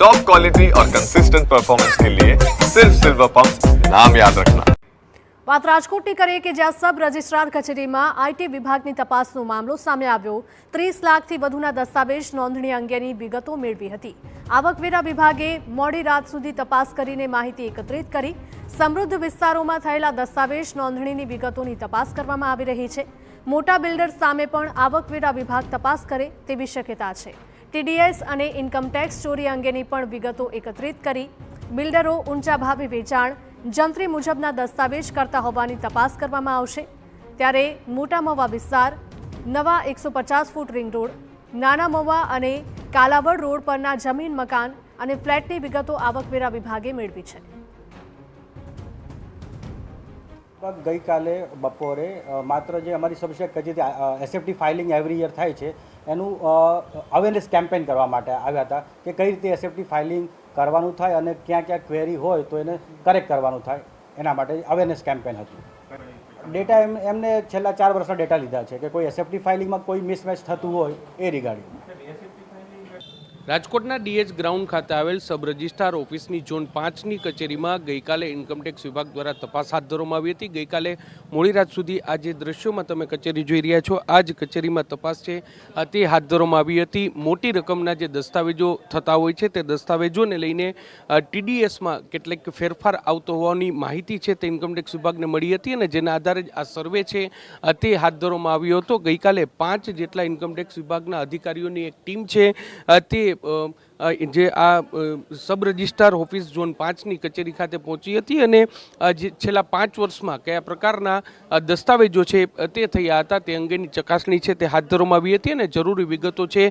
Top quality और consistent performance के लिए सिर्फ सिल्वर पंप नाम याद रखना। વાત રાજકોટની કરીએ કે જ્યાં સબ રજિસ્ટ્રાર કચેરીમાં આઈટી વિભાગની તપાસનો મામલો સામે આવ્યો। 30 લાખથી વધુના દસ્તાવેજ નોંધણી અંગેની વિગતો મેળવી હતી। આવકવેરા વિભાગે મોડી રાત સુધી તપાસ કરીને માહિતી એકત્રિત કરી। સમૃદ્ધ વિસ્તારોમાં થયેલા દસ્તાવેજ નોંધણીની વિગતોની તપાસ કરવામાં આવી રહી છે। મોટા બિલ્ડર્સ સામે પણ આવકવેરા વિભાગ તપાસ કરે તેવી શક્યતા છે। ટીડીએસ અને ઇન્કમટેક્સ ચોરી અંગેની પણ વિગતો એકત્રિત કરી। બિલ્ડરો ઊંચા ભાવે વેચાણ જંત્રી મુજબના દસ્તાવેજ કરતા હોવાની તપાસ કરવામાં આવશે। ત્યારે મોટા મવા વિસ્તાર, નવા 150 ફૂટ રિંગ રોડ, નાના મવા અને કાલાવડ રોડ પરના જમીન મકાન અને ફ્લેટની વિગતો આવકવેરા વિભાગે મેળવી છે। ગઈકાલે બપોરે માત્ર જે અમારી સબસ્ટેશન કચેરી એસએફટી ફાઇલિંગ એવરી યર થાય છે એનું અવેરનેસ કેમ્પેન કરવા માટે આવ્યા હતા કે કઈ રીતે એસએફટી ફાઇલિંગ કરવાનું થાય અને ક્યાં ક્યાં ક્વેરી હોય તો એને કરેક્ટ કરવાનું થાય એના માટે અવેરનેસ કેમ્પેન હતું। ડેટા એમને છેલ્લા 4 વર્ષના ડેટા લીધા છે કે કોઈ એસએફટી ફાઇલિંગમાં કોઈ મિસમેચ થતું હોય એ રિગાર્ડિંગ। રાજકોટના ડીએચ ગ્રાઉન્ડ ખાતે આવેલ સબ રજિસ્ટ્રાર ઓફિસની ઝોન 5ની કચેરીમાં ગઈકાલે ઇન્કમટેક્સ વિભાગ દ્વારા તપાસ હાથ ધરવામાં આવી હતી। ગઈકાલે મોડી રાત સુધી આ જે દ્રશ્યોમાં તમે કચેરી જોઈ રહ્યા છો આ જ કચેરીમાં તપાસ છે તે હાથ ધરવામાં આવી હતી। મોટી રકમના જે દસ્તાવેજો થતા હોય છે તે દસ્તાવેજોને લઈને ટીડીએસમાં કેટલીક ફેરફાર આવતો હોવાની માહિતી છે તે ઇન્કમટેક્સ વિભાગને મળી હતી અને જેના આધારે જ આ સર્વે છે તે હાથ ધરવામાં આવ્યો હતો। ગઈકાલે 5 જેટલા ઇન્કમટેક્સ વિભાગના અધિકારીઓની એક ટીમ છે તે જે આ સબ રજિસ્ટ્રાર ઓફિસ ઝોન 5ની કચેરી ખાતે પહોંચી હતી અને જે છેલ્લા 5 વર્ષમાં કયા પ્રકારના દસ્તાવેજો છે તે થયા હતા તે અંગેની ચકાસણી છે તે હાથ ધરવામાં આવી હતી અને જરૂરી વિગતો છે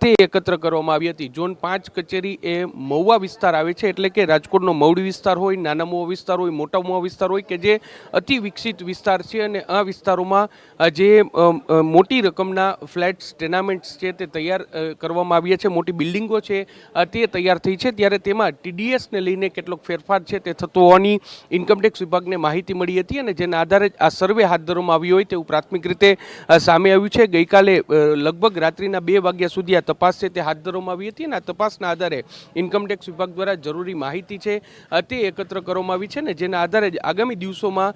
તે એકત્ર કરવામાં આવી હતી। ઝોન 5 કચેરી એ મહુવા વિસ્તાર આવે છે, એટલે કે રાજકોટનો મવડી વિસ્તાર હોય, નાના મહુવા વિસ્તાર હોય, મોટા મહુવા વિસ્તાર હોય કે જે અતિ વિકસિત વિસ્તાર છે અને આ વિસ્તારોમાં જે મોટી રકમના ફ્લેટ્સ ટેનામેન્ટ્સ છે તે તૈયાર કરવામાં આવ્યા છે, મોટી બિલ્ડિંગો છે તે તૈયાર થઈ છે। ત્યારે તેમાં ટીડીએસને લઈને કેટલોક ફેરફાર છે તે થતો હોવાની ઇન્કમટેક્સ વિભાગને માહિતી મળી હતી અને જેના આધારે જ આ સર્વે હાથ ધરવામાં આવ્યો હોય તેવું પ્રાથમિક રીતે સામે આવ્યું છે। ગઈકાલે લગભગ રાત્રિના 2 વાગ્યા સુધી આ તપાસ છે તે હાથ ધરવામાં આવી હતી અને આ તપાસના આધારે ઇન્કમટેક્સ વિભાગ દ્વારા જરૂરી માહિતી છે તે એકત્ર કરવામાં આવી છે અને જેના આધારે જ આગામી દિવસોમાં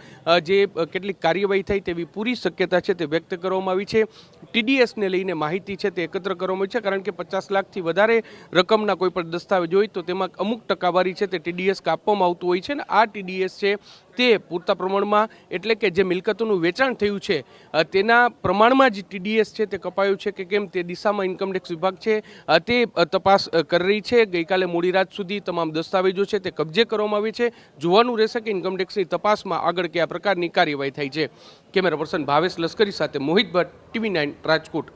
જે કેટલીક કાર્યવાહી થાય તેવી પૂરી શક્યતા છે તે વ્યક્ત કરવામાં આવી છે। ટીડીએસને લઈને માહિતી છે તે એકત્ર કરવામાં આવી છે, કારણ કે 50 લાખથી વધારે રકમના કોઈ પણ દસ્તાવેજ હોય તો તેમાં અમુક ટકાવારી છે તે ટીડીએસ કાપવામાં આવતું હોય છે અને આ ટીડીએસ છે તે પૂરતા પ્રમાણમાં, એટલે કે જે મિલકતોનું વેચાણ થયું છે તેના પ્રમાણમાં જ ટીડીએસ છે તે કપાયું છે કે કેમ તે દિશામાં ઇન્કમટેક્સ વિભાગ છે તે તપાસ કરી રહી છે। ગઈકાલે મોડી રાત સુધી તમામ દસ્તાવેજો છે તે કબજે કરવામાં આવે છે। જોવાનું રહેશે કે ઇન્કમટેક્સની તપાસમાં આગળ કયા પ્રકારની કાર્યવાહી થાય છે। કેમેરા પર્સન ભાવેશ લશ્કરી સાથે મોહિત ભટ્ટ, TV9 રાજકોટ।